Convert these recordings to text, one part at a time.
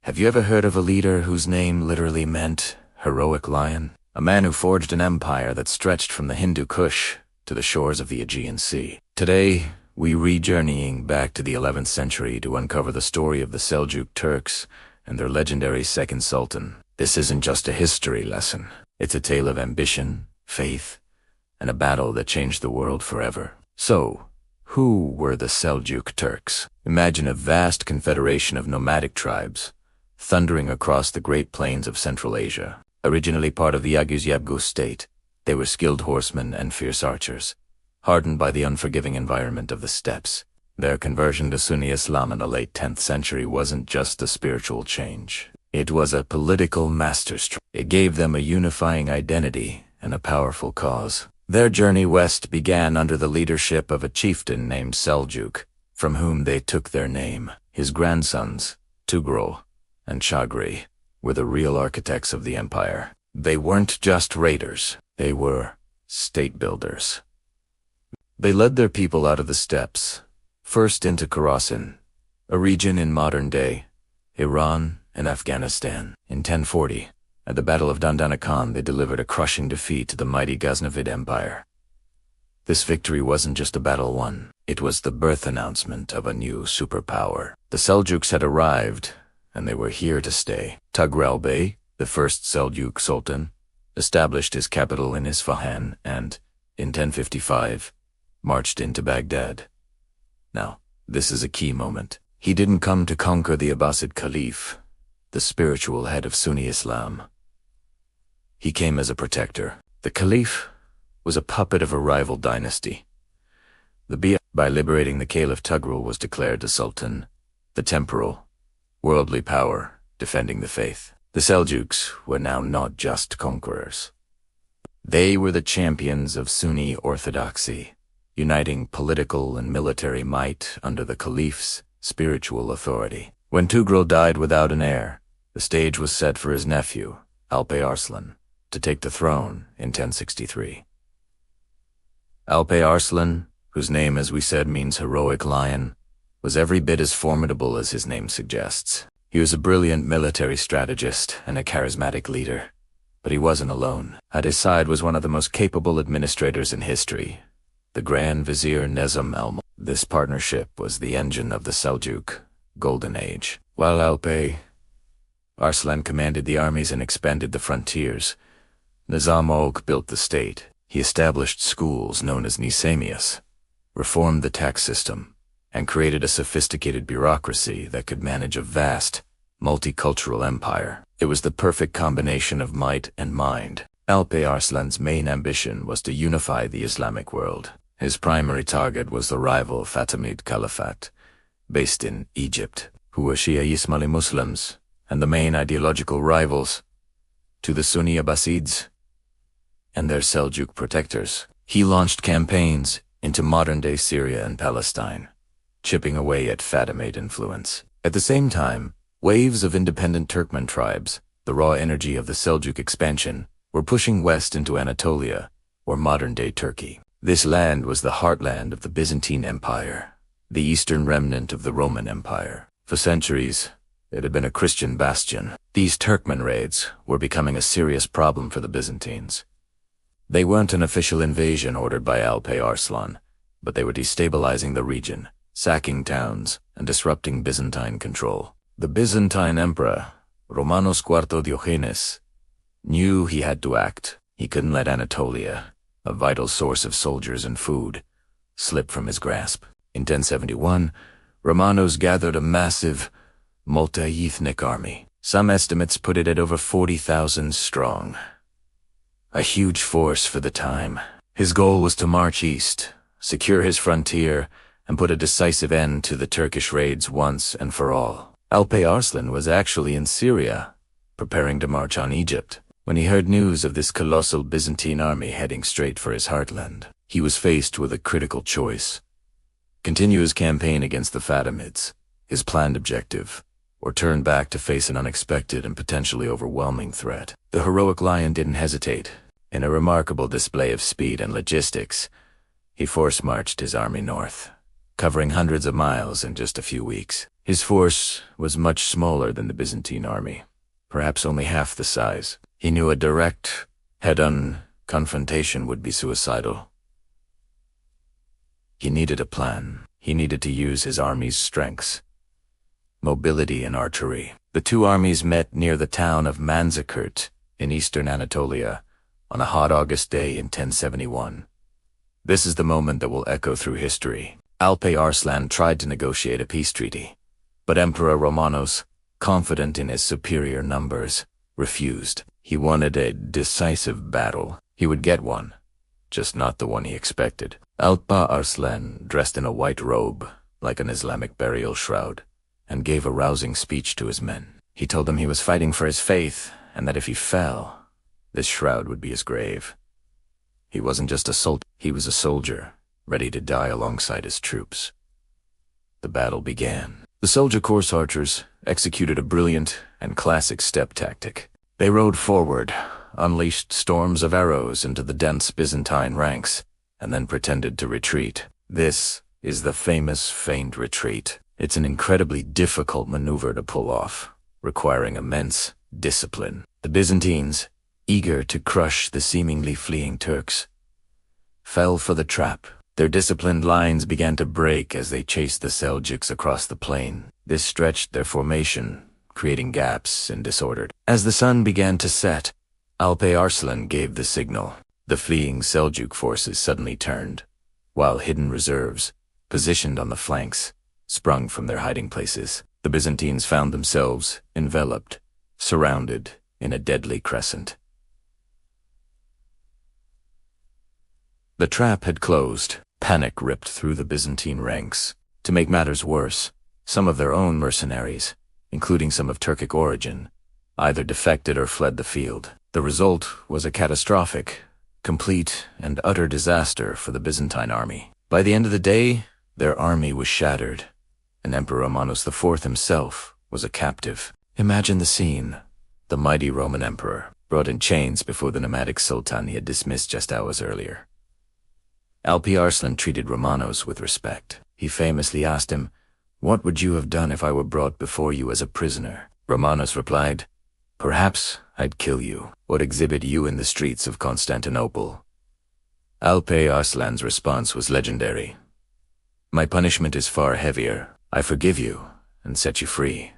Have you ever heard of a leader whose name literally meant heroic lion? A man who forged an empire that stretched from the Hindu Kush to the shores of the Aegean Sea. Today, we re-journeying back to the 11th century to uncover the story of the Seljuk Turks and their legendary second sultan. This isn't just a history lesson. It's a tale of ambition, faith, and a battle that changed the world forever. So, who were the Seljuk Turks? Imagine a vast confederation of nomadic tribes, thundering across the Great Plains of Central Asia. Originally part of the Yabgu state, they were skilled horsemen and fierce archers, hardened by the unforgiving environment of the steppes. Their conversion to Sunni Islam in the late 10th century wasn't just a spiritual change. It was a political masterstroke. It gave them a unifying identity and a powerful cause. Their journey west began under the leadership of a chieftain named Seljuk, from whom they took their name. His grandsons, Tughril and Chagri, were the real architects of the empire. They weren't just raiders, they were state builders. They led their people out of the steppes, first into Khorasan, a region in modern-day Iran and Afghanistan. In 1040, at the Battle of Dandanakan, they delivered a crushing defeat to the mighty Ghaznavid Empire. This victory wasn't just a battle won, it was the birth announcement of a new superpower. The Seljuks had arrived, and they were here to stay. Tughril Bey, the first Seljuk Sultan, established his capital in Isfahan and, in 1055, marched into Baghdad. Now, this is a key moment. He didn't come to conquer the Abbasid Caliph, the spiritual head of Sunni Islam. He came as a protector. The Caliph was a puppet of a rival dynasty. The Bia, by liberating the Caliph Tughril, was declared the Sultan, the temporal, worldly power, defending the faith. The Seljuks were now not just conquerors. They were the champions of Sunni orthodoxy, uniting political and military might under the Caliph's spiritual authority. When Tughril died without an heir, the stage was set for his nephew, Alp Arslan, to take the throne in 1063. Alp Arslan, whose name as we said means heroic lion, was every bit as formidable as his name suggests. He was a brilliant military strategist and a charismatic leader, but he wasn't alone. At his side was one of the most capable administrators in history, the Grand Vizier Nizam al-Mulk. This partnership was the engine of the Seljuk Golden Age. While Alp Arslan commanded the armies and expanded the frontiers, Nizam-ul-Mulk built the state. He established schools known as Nisamias, reformed the tax system, and created a sophisticated bureaucracy that could manage a vast, multicultural empire. It was the perfect combination of might and mind. Alp Arslan's main ambition was to unify the Islamic world. His primary target was the rival Fatimid Caliphate, based in Egypt, who were Shia Ismaili Muslims, and the main ideological rivals to the Sunni Abbasids and their Seljuk protectors. He launched campaigns into modern-day Syria and Palestine, chipping away at Fatimid influence. At the same time, waves of independent Turkmen tribes, the raw energy of the Seljuk expansion, were pushing west into Anatolia, or modern-day Turkey. This land was the heartland of the Byzantine Empire, the eastern remnant of the Roman Empire. For centuries, it had been a Christian bastion. These Turkmen raids were becoming a serious problem for the Byzantines. They weren't an official invasion ordered by Alp Arslan, but they were destabilizing the region, sacking towns, and disrupting Byzantine control. The Byzantine Emperor, Romanos IV Diogenes, knew he had to act. He couldn't let Anatolia, a vital source of soldiers and food, slip from his grasp. In 1071, Romanos gathered a massive, multi-ethnic army. Some estimates put it at over 40,000 strong. A huge force for the time. His goal was to march east, secure his frontier, and put a decisive end to the Turkish raids once and for all. Alp Arslan was actually in Syria, preparing to march on Egypt, when he heard news of this colossal Byzantine army heading straight for his heartland. He was faced with a critical choice: continue his campaign against the Fatimids, his planned objective, or turn back to face an unexpected and potentially overwhelming threat. The heroic lion didn't hesitate. In a remarkable display of speed and logistics, he force-marched his army north, covering hundreds of miles in just a few weeks. His force was much smaller than the Byzantine army, perhaps only half the size. He knew a direct, head-on confrontation would be suicidal. He needed a plan. He needed to use his army's strengths, mobility and archery. The two armies met near the town of Manzikert in eastern Anatolia on a hot August day in 1071. This is the moment that will echo through history. Alparslan Arslan tried to negotiate a peace treaty, but Emperor Romanos, confident in his superior numbers, refused. He wanted a decisive battle. He would get one, just not the one he expected. Alparslan Arslan dressed in a white robe, like an Islamic burial shroud, and gave a rousing speech to his men. He told them he was fighting for his faith, and that if he fell, this shroud would be his grave. He wasn't just a soldier, he was a soldier, ready to die alongside his troops. The battle began. The Seljuk horse archers executed a brilliant and classic step tactic. They rode forward, unleashed storms of arrows into the dense Byzantine ranks, and then pretended to retreat. This is the famous feigned retreat. It's an incredibly difficult maneuver to pull off, requiring immense discipline. The Byzantines, eager to crush the seemingly fleeing Turks, fell for the trap. Their disciplined lines began to break as they chased the Seljuks across the plain. This stretched their formation, creating gaps and disorder. As the sun began to set, Alparslan Arslan gave the signal. The fleeing Seljuk forces suddenly turned, while hidden reserves, positioned on the flanks, sprung from their hiding places. The Byzantines found themselves enveloped, surrounded in a deadly crescent. The trap had closed. Panic ripped through the Byzantine ranks. To make matters worse, some of their own mercenaries, including some of Turkic origin, either defected or fled the field. The result was a catastrophic, complete and utter disaster for the Byzantine army. By the end of the day, their army was shattered, and Emperor Romanos IV himself was a captive. Imagine the scene. The mighty Roman emperor, brought in chains before the nomadic sultan he had dismissed just hours earlier. Alparslan Arslan treated Romanos with respect. He famously asked him, "What would you have done if I were brought before you as a prisoner?" Romanos replied, "Perhaps I'd kill you, or exhibit you in the streets of Constantinople." Alparslan Arslan's response was legendary. "My punishment is far heavier. I forgive you and set you free."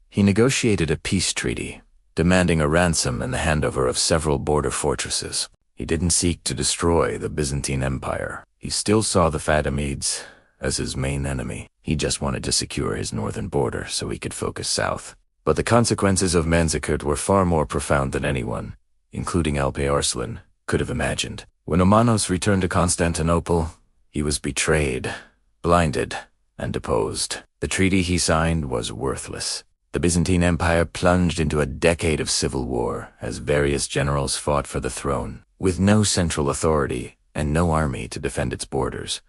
He negotiated a peace treaty, demanding a ransom and the handover of several border fortresses. He didn't seek to destroy the Byzantine Empire. He still saw the Fatimids as his main enemy. He just wanted to secure his northern border so he could focus south. But the consequences of Manzikert were far more profound than anyone, including Alparslan Arslan, could have imagined. When Romanos returned to Constantinople, he was betrayed, blinded, and deposed. The treaty he signed was worthless. The Byzantine Empire plunged into a decade of civil war as various generals fought for the throne. With no central authority and no army to defend its borders,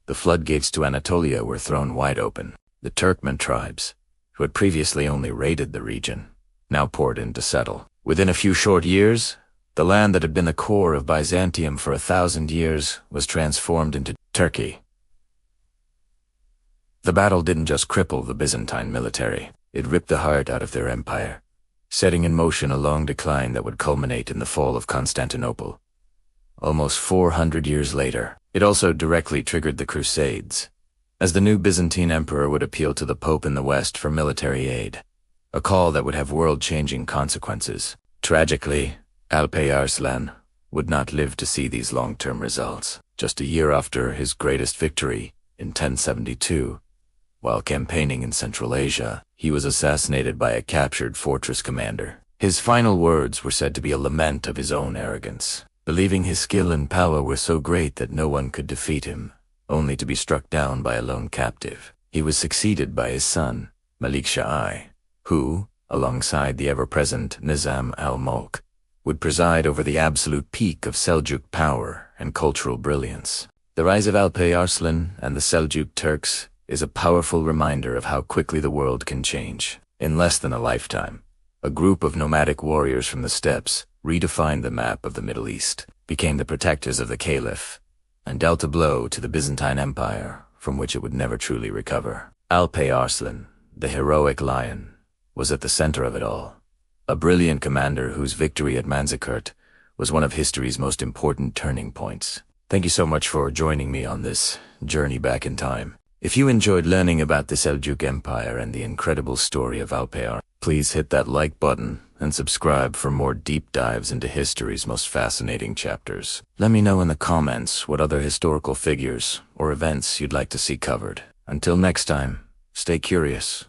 the floodgates to Anatolia were thrown wide open. The Turkmen tribes, who had previously only raided the region, now poured in to settle. Within a few short years, the land that had been the core of Byzantium for 1,000 years was transformed into Turkey. The battle didn't just cripple the Byzantine military, it ripped the heart out of their empire, setting in motion a long decline that would culminate in the fall of Constantinople. Almost 400 years later, it also directly triggered the Crusades, as the new Byzantine emperor would appeal to the Pope in the West for military aid, a call that would have world-changing consequences. Tragically, Alparslan Arslan would not live to see these long-term results. Just a year after his greatest victory, in 1072, while campaigning in Central Asia, he was assassinated by a captured fortress commander. His final words were said to be a lament of his own arrogance, believing his skill and power were so great that no one could defeat him, only to be struck down by a lone captive. He was succeeded by his son, Malik Shah, who, alongside the ever-present Nizam al-Mulk, would preside over the absolute peak of Seljuk power and cultural brilliance. The rise of Alparslan Arslan and the Seljuk Turks is a powerful reminder of how quickly the world can change. In less than a lifetime, a group of nomadic warriors from the steppes redefined the map of the Middle East, became the protectors of the Caliph, and dealt a blow to the Byzantine Empire from which it would never truly recover. Alpay Arslan, the heroic lion, was at the center of it all. A brilliant commander whose victory at Manzikert was one of history's most important turning points. Thank you so much for joining me on this journey back in time. If you enjoyed learning about the Seljuk Empire and the incredible story of Alpay, please hit that like button and subscribe for more deep dives into history's most fascinating chapters. Let me know in the comments what other historical figures or events you'd like to see covered. Until next time, stay curious.